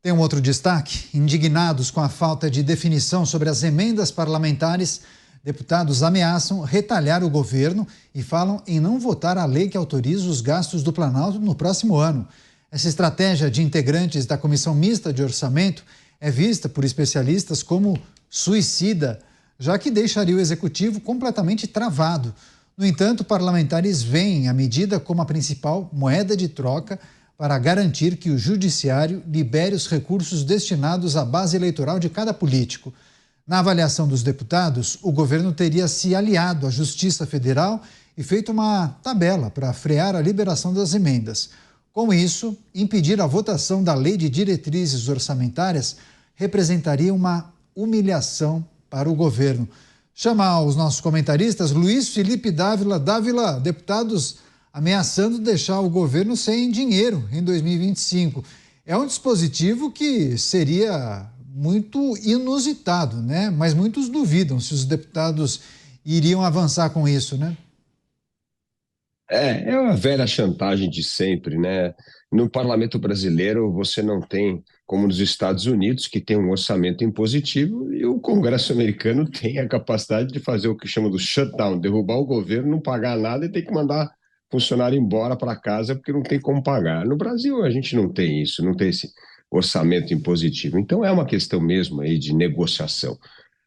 Tem um outro destaque. Indignados com a falta de definição sobre as emendas parlamentares, deputados ameaçam retalhar o governo e falam em não votar a lei que autoriza os gastos do Planalto no próximo ano. Essa estratégia de integrantes da Comissão Mista de Orçamento é vista por especialistas como suicida, já que deixaria o Executivo completamente travado. No entanto, parlamentares veem a medida como a principal moeda de troca para garantir que o Judiciário libere os recursos destinados à base eleitoral de cada político. Na avaliação dos deputados, o governo teria se aliado à Justiça Federal e feito uma tabela para frear a liberação das emendas. Com isso, impedir a votação da Lei de Diretrizes Orçamentárias representaria uma humilhação para o governo. Chamar os nossos comentaristas, Luiz Felipe Dávila. Dávila, deputados ameaçando deixar o governo sem dinheiro em 2025. É um dispositivo que seria muito inusitado, né? Mas muitos duvidam se os deputados iriam avançar com isso, né? É uma velha chantagem de sempre, né? No parlamento brasileiro, você não tem, como nos Estados Unidos, que tem um orçamento impositivo, e o Congresso americano tem a capacidade de fazer o que chama do shutdown, derrubar o governo, não pagar nada e ter que mandar funcionário embora para casa porque não tem como pagar. No Brasil, a gente não tem isso, não tem esse orçamento impositivo. Então, é uma questão mesmo aí de negociação.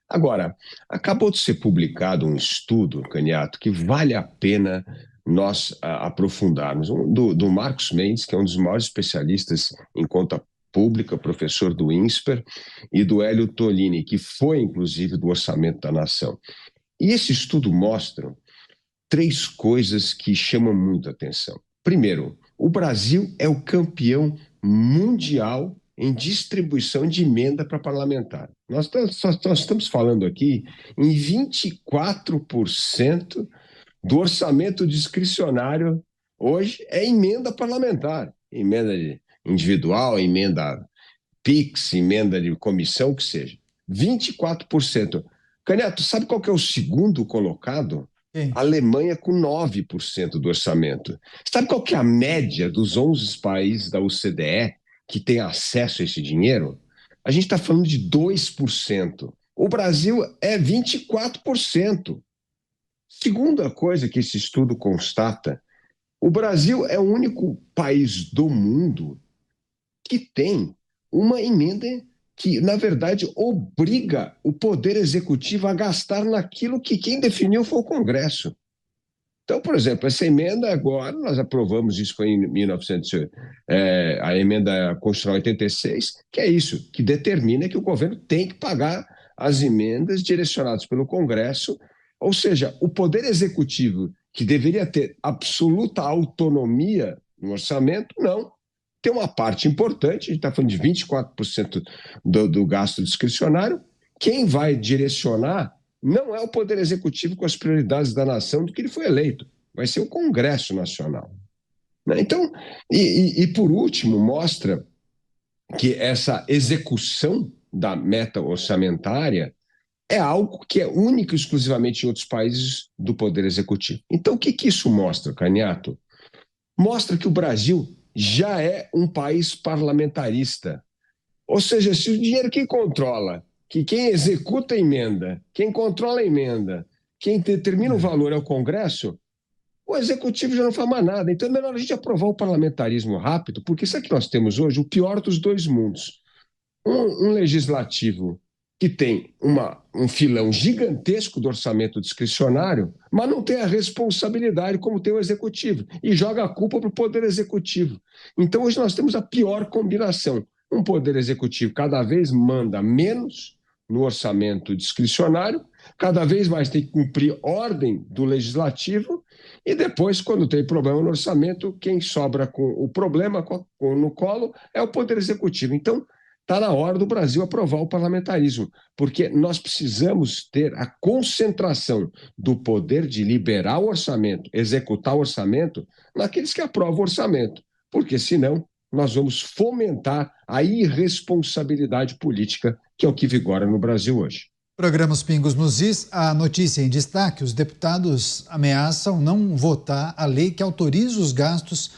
Agora, acabou de ser publicado um estudo, Caniato, que vale a pena nós aprofundarmos, do Marcos Mendes, que é um dos maiores especialistas em conta pública, professor do INSPER, e do Hélio Tolini, que foi, inclusive, do Orçamento da Nação. E esse estudo mostra 3 coisas que chamam muito a atenção. Primeiro, o Brasil é o campeão mundial em distribuição de emenda para parlamentar. Nós estamos falando aqui em 24% do orçamento discricionário hoje é emenda parlamentar, emenda individual, emenda PIX, emenda de comissão, o que seja. 24%. Caneto, sabe qual que é o segundo colocado? A Alemanha com 9% do orçamento. Sabe qual que é a média dos 11 países da OCDE que tem acesso a esse dinheiro? A gente está falando de 2%. O Brasil é 24%. Segunda coisa que esse estudo constata, o Brasil é o único país do mundo que tem uma emenda que, na verdade, obriga o Poder Executivo a gastar naquilo que quem definiu foi o Congresso. Então, por exemplo, essa emenda agora, nós aprovamos isso, foi em 1900, a emenda constitucional 86, que é isso, que determina que o governo tem que pagar as emendas direcionadas pelo Congresso, ou seja, o Poder Executivo, que deveria ter absoluta autonomia no orçamento, não. Tem uma parte importante, a gente está falando de 24% do gasto discricionário, quem vai direcionar não é o Poder Executivo com as prioridades da nação do que ele foi eleito, vai ser o Congresso Nacional. Então, e por último, mostra que essa execução da meta orçamentária é algo que é único exclusivamente em outros países do Poder Executivo. Então, o que isso mostra, Caniato? Mostra que o Brasil já é um país parlamentarista. Ou seja, se o dinheiro quem controla, que quem executa a emenda, quem controla a emenda, quem determina o valor é o Congresso, o Executivo já não faz mais nada. Então é melhor a gente aprovar o parlamentarismo rápido, porque isso é que nós temos hoje, o pior dos dois mundos. Um legislativo que tem um filão gigantesco do orçamento discricionário, mas não tem a responsabilidade como tem o Executivo, e joga a culpa para o Poder Executivo. Então hoje nós temos a pior combinação. Um Poder Executivo cada vez manda menos no orçamento discricionário, cada vez mais tem que cumprir ordem do Legislativo, e depois, quando tem problema no orçamento, quem sobra com o problema no colo é o Poder Executivo. Então, está na hora do Brasil aprovar o parlamentarismo, porque nós precisamos ter a concentração do poder de liberar o orçamento, executar o orçamento, naqueles que aprovam o orçamento, porque senão nós vamos fomentar a irresponsabilidade política, que é o que vigora no Brasil hoje. Programa Os Pingos nos Is, a notícia em destaque: os deputados ameaçam não votar a lei que autoriza os gastos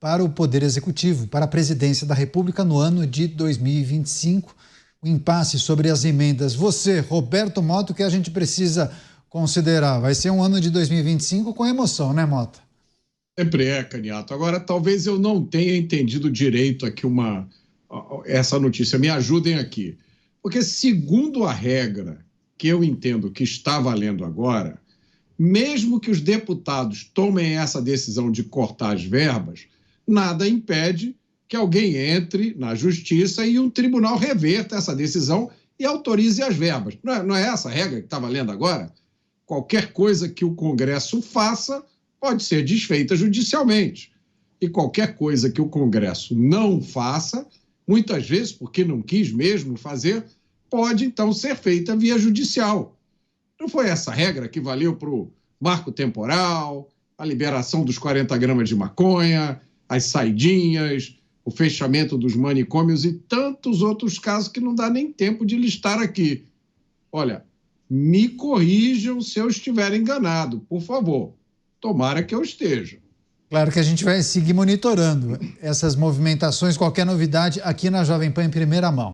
para o Poder Executivo, para a presidência da República no ano de 2025. O impasse sobre as emendas. Você, Roberto Mota, o que a gente precisa considerar? Vai ser um ano de 2025 com emoção, né, Mota? Sempre é, Caniato. Agora, talvez eu não tenha entendido direito aqui essa notícia. Me ajudem aqui. Porque, segundo a regra que eu entendo que está valendo agora, mesmo que os deputados tomem essa decisão de cortar as verbas, nada impede que alguém entre na justiça e um tribunal reverta essa decisão e autorize as verbas. Não é essa a regra que está valendo agora? Qualquer coisa que o Congresso faça pode ser desfeita judicialmente. E qualquer coisa que o Congresso não faça, muitas vezes, porque não quis mesmo fazer, pode então ser feita via judicial. Não foi essa regra que valeu para o marco temporal, a liberação dos 40 gramas de maconha, as saidinhas, o fechamento dos manicômios e tantos outros casos que não dá nem tempo de listar aqui. Olha, me corrijam se eu estiver enganado, por favor. Tomara que eu esteja. Claro que a gente vai seguir monitorando essas movimentações, qualquer novidade aqui na Jovem Pan em primeira mão.